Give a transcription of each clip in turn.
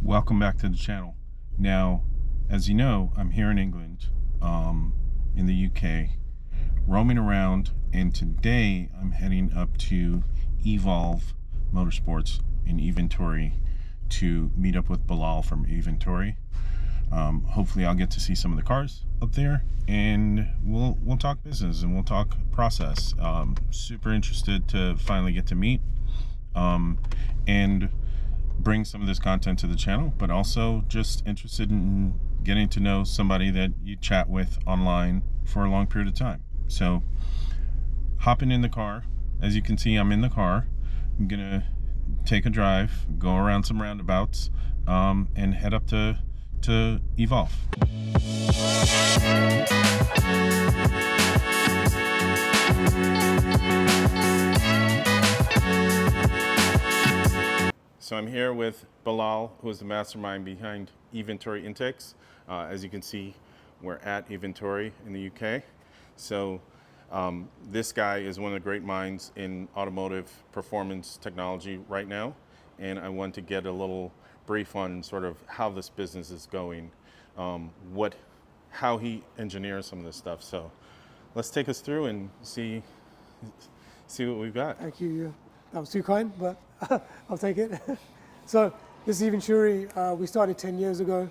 welcome back to the channel. Now, as you know, I'm here in England, in the UK, roaming around, and today I'm heading up to Evolve Motorsports in Eventuri to meet up with Bilal from Eventuri. Hopefully I'll get to see some of the cars up there, and we'll talk business and we'll talk process. Super interested to finally get to meet and bring some of this content to the channel, but also just interested in getting to know somebody that you chat with online for a long period of time. So hopping in the car, as you can see, I'm in the car. I'm gonna take a drive, go around some roundabouts, and head up to Evolve. So I'm here with Bilal, who is the mastermind behind Eventuri Intakes. As you can see, we're at Eventuri in the UK. So this guy is one of the great minds in automotive performance technology right now. And I want to get a little brief on sort of how this business is going, how he engineers some of this stuff. So let's take us through and see what we've got. Thank you. That was too kind, but I'll take it. So this is Eventuri. We started 10 years ago.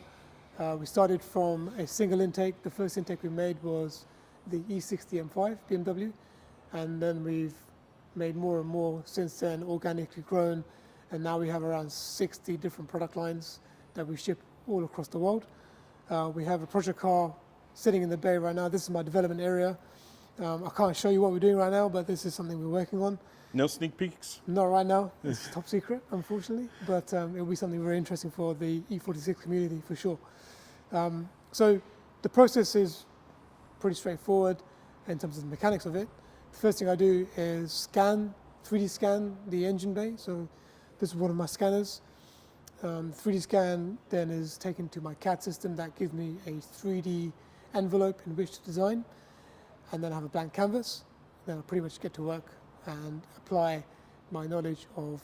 We started from a single intake. The first intake we made was the E60 M5 BMW, and then we've made more and more since then, organically grown, and now we have around 60 different product lines that we ship all across the world. We have a project car sitting in the bay right now. This is my development area. I can't show you what we're doing right now, but this is something we're working on. No sneak peeks? Not right now. It's top secret, unfortunately, but it'll be something very interesting for the E46 community for sure. So the process is pretty straightforward in terms of the mechanics of it. The first thing I do is 3D scan the engine bay. So this is one of my scanners. 3D scan then is taken to my CAD system that gives me a 3D envelope in which to design, and then I have a blank canvas. Then I pretty much get to work and apply my knowledge of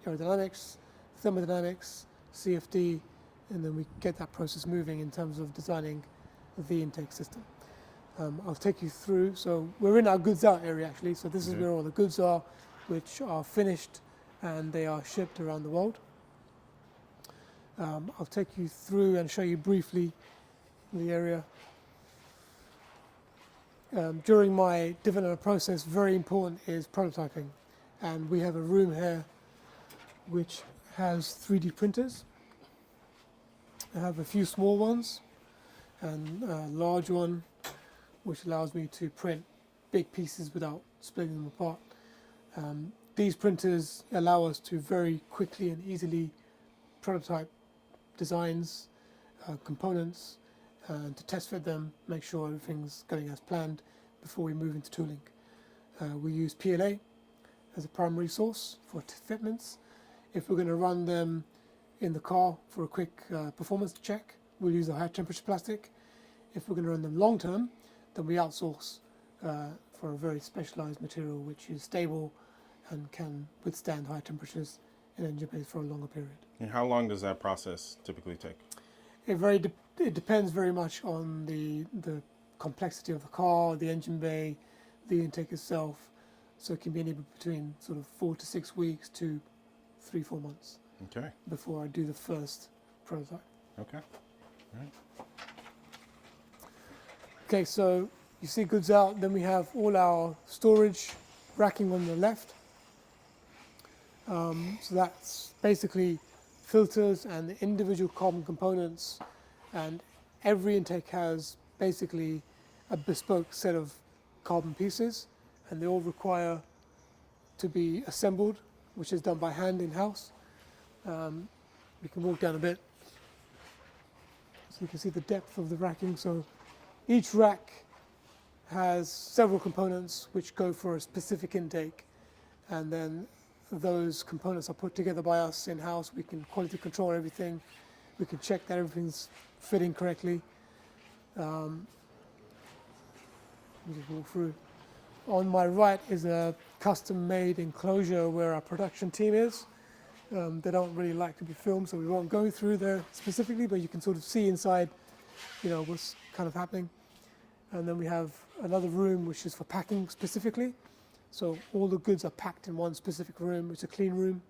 aerodynamics, thermodynamics, CFD, and then we get that process moving in terms of designing the intake system. I'll take you through. So we're in our goods out area actually. So this is where all the goods are, which are finished and they are shipped around the world. I'll take you through and show you briefly the area. During my development process, very important is prototyping. And we have a room here which has 3D printers. I have a few small ones and a large one which allows me to print big pieces without splitting them apart. These printers allow us to very quickly and easily prototype designs, components, and to test fit them, make sure everything's going as planned before we move into tooling. We use PLA as a primary source for fitments. If we're going to run them in the car for a quick performance check, we'll use a high temperature plastic. If we're going to run them long term, then we outsource for a very specialized material which is stable and can withstand high temperatures in engine bays for a longer period. And how long does that process typically take? It depends very much on the complexity of the car, the engine bay, the intake itself. So it can be anywhere between sort of 4 to 6 weeks to 3-4 months. Okay. Before I do the first prototype. Okay. All right. Okay, so you see goods out. Then we have all our storage racking on the left. So that's basically filters and the individual carbon components, and every intake has basically a bespoke set of carbon pieces, and they all require to be assembled, which is done by hand in-house. We can walk down a bit so you can see the depth of the racking. So each rack has several components which go for a specific intake, and then those components are put together by us in-house. We can quality control everything. We can check that everything's fitting correctly. Let me just walk through. On my right is a custom-made enclosure where our production team is. They don't really like to be filmed, so we won't go through there specifically, but you can sort of see inside, what's kind of happening. And then we have another room which is for packing specifically. So all the goods are packed in one specific room. It's a clean room.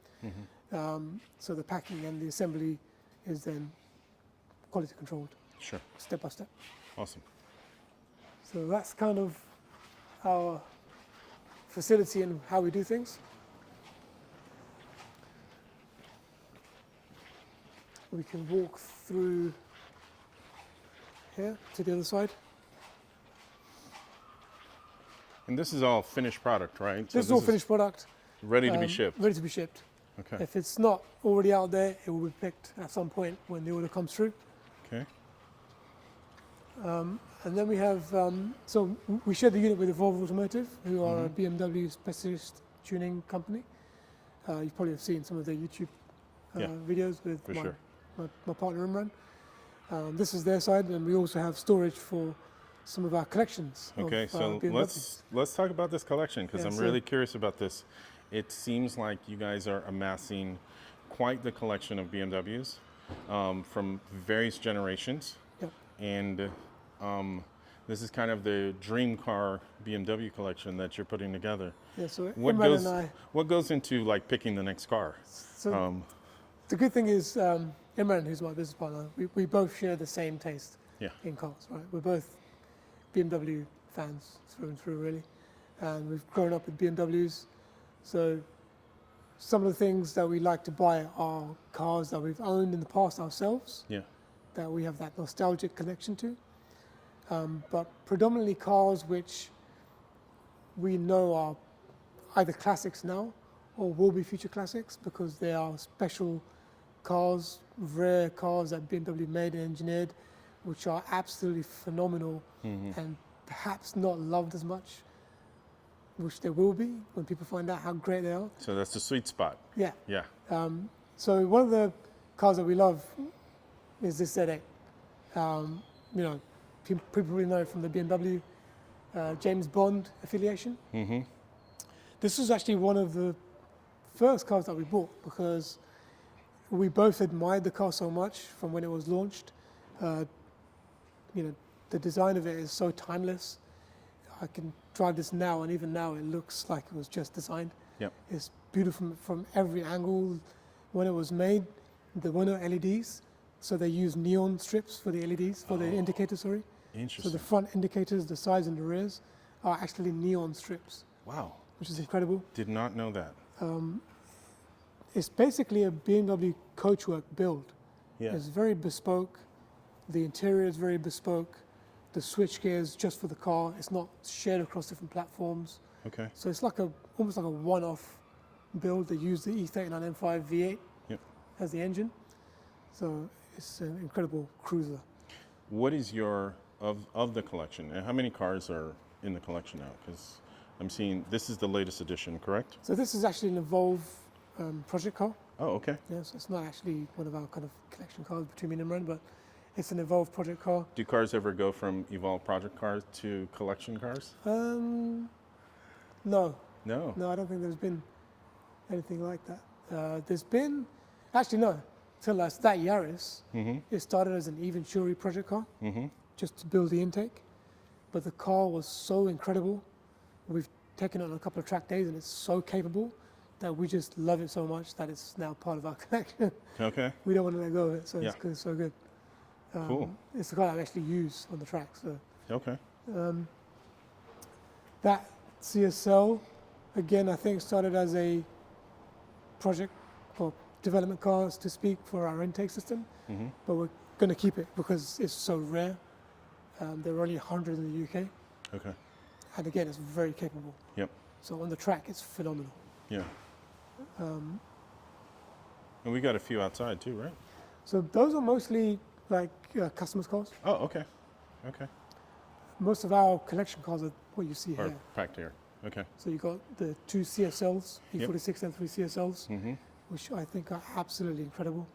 So the packing and the assembly is then quality controlled. Sure. Step by step. Awesome. So that's kind of our facility and how we do things. We can walk through here to the other side. And this is all finished product, right? So This is all finished product. ready to be shipped. Ready to be shipped. Okay. If it's not already out there, it will be picked at some point when the order comes through. Okay. And then we have, so we share the unit with Evolve Automotive, who are a BMW specialist tuning company. You probably have seen some of their YouTube Yeah, videos with for sure. my partner Imran. This is their side, and we also have storage for some of our collections. Okay, of, so BMWs. let's talk about this collection because Yeah, I'm so- really curious about this. It seems like you guys are amassing quite the collection of BMWs from various generations, Yep. and this is kind of the dream car BMW collection that you're putting together. Yeah, so What Imran goes and I. what goes into like picking the next car? So the good thing is, Imran, who's my business partner, we both share the same taste Yeah. in cars, right? We're both BMW fans through and through, really. And we've grown up with BMWs. So some of the things that we like to buy are cars that we've owned in the past ourselves, Yeah. that we have that nostalgic connection to. But predominantly cars which we know are either classics now or will be future classics because they are special cars, rare cars that BMW made and engineered, which are absolutely phenomenal and perhaps not loved as much, which they will be when people find out how great they are. So that's the sweet spot. Yeah. Yeah. So one of the cars that we love is this Z8. People probably know it from the BMW James Bond affiliation. This was actually one of the first cars that we bought because we both admired the car so much from when it was launched. The design of it is so timeless. I can drive this now, and even now it looks like it was just designed. Yep. It's beautiful from every angle. When it was made, there were no LEDs, so they used neon strips for the LEDs, for the indicators, sorry. So Interesting. the front indicators, the sides and the rears, are actually neon strips, Wow. which is incredible. Did not know that. It's basically a BMW coachwork build. Yeah. It's very bespoke. The interior is very bespoke. The switchgear is just for the car. It's not shared across different platforms. Okay. So it's like almost like a one-off build. They use the E39 M5 V8 Yep. as the engine. So it's an incredible cruiser. What is your of the collection, and how many cars are in the collection now? Because I'm seeing this is the latest edition, correct? So this is actually an Evolve project car. Oh, okay. Yeah, so it's not actually one of our kind of collection cars between me and Imran, but it's an Evolve project car. Do cars ever go from Evolve project cars to collection cars? No, No. no, I don't think there's been anything like that. There's been, actually no, till that Yaris, it started as an Eventuri project car, just to build the intake. But the car was so incredible. We've taken it on a couple of track days and it's so capable that we just love it so much that it's now part of our collection. Okay. We don't want to let go of it, so Yeah. it's 'cause it's so good. Cool. It's the car I actually use on the track. So Okay. that CSL, again, I think started as a project or development car, to speak, for our intake system. But we're going to keep it because it's so rare. There are only 100 in the UK. Okay. And again, it's very capable. Yep. So on the track, it's phenomenal. Yeah. And we got a few outside too, right? So those are mostly like customers' cars. Oh, okay. Okay. Most of our collection cars are what you see Or here. packed here. Okay. So you've got the two CSLs, Yep. E46 and 3 CSLs, which I think are absolutely incredible.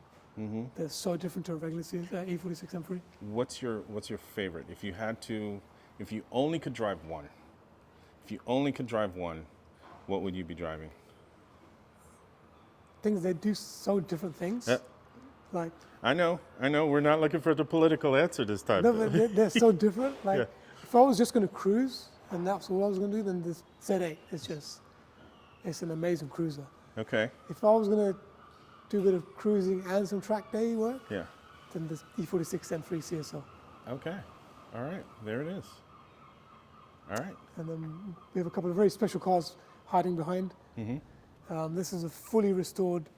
They're so different to a regular E46 M3. What's your favorite? If you had to, if you only could drive one, what would you be driving? things, they do so different things. Yeah. Like, I know. We're not looking for the political answer this time. no, but they're so different. Like, Yeah. if I was just going to cruise and that's all I was going to do, then this Z8 it's an amazing cruiser. Okay. If I was going to do a bit of cruising and some track day work, Yeah. then this E46 M3 CSL. Okay. All right. There it is. All right. And then we have a couple of very special cars hiding behind. This is a fully restored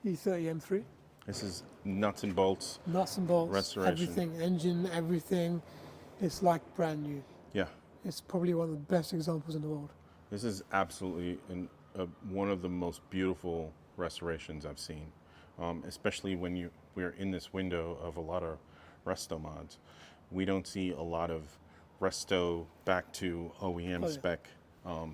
E30 M3. This is nuts and bolts. Nuts and bolts, Restoration. everything, engine, everything. It's like brand new. Yeah. It's probably one of the best examples in the world. This is absolutely one of the most beautiful restorations I've seen, especially when we're in this window of a lot of resto mods. We don't see a lot of resto back to OEM Oh, yeah. spec.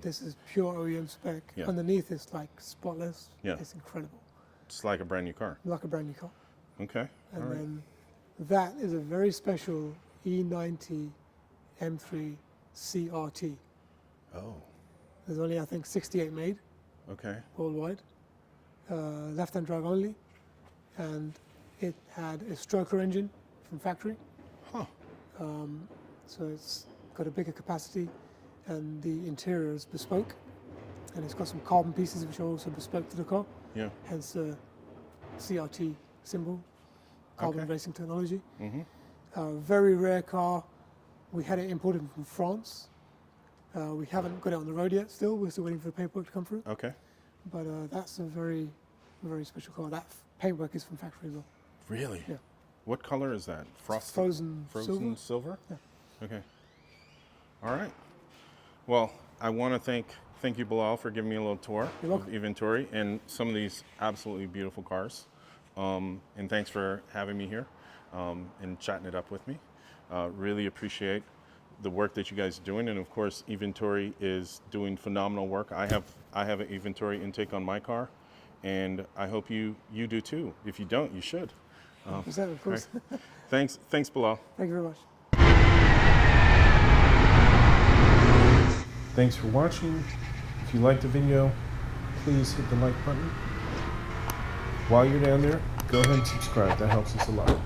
This is pure OEM spec. Yeah. Underneath it's like spotless. Yeah. It's incredible. It's like a brand new car. Like a brand new car. Okay. And All right. then that is a very special E90 M3 CRT. Oh. There's only, I think, 68 made Okay. worldwide. Left-hand drive only. And it had a stroker engine from factory. Huh. So it's got a bigger capacity, and the interior is bespoke, and it's got some carbon pieces which are also bespoke to the car, Yeah. hence the CRT symbol, carbon Okay. racing technology. Mm-hmm. Very rare car. We had it imported from France. We haven't got it on the road yet still. We're still waiting for the paperwork to come through. Okay. But that's a very, very special car. That paintwork is from factory as well. Really? Yeah. What color is that? Frosted? Frozen silver? Yeah. Okay. All right. Well, I want to thank you, Bilal, for giving me a little tour You're of welcome. Eventuri and some of these absolutely beautiful cars. And thanks for having me here and chatting it up with me. Really appreciate the work that you guys are doing, and of course, Eventuri is doing phenomenal work. I have an Eventuri intake on my car, and I hope you do too. If you don't, you should. 100%, of course. Right. Thanks, Bilal. Thank you very much. Thanks for watching. If you liked the video, please hit the like button. While you're down there, go ahead and subscribe. That helps us a lot.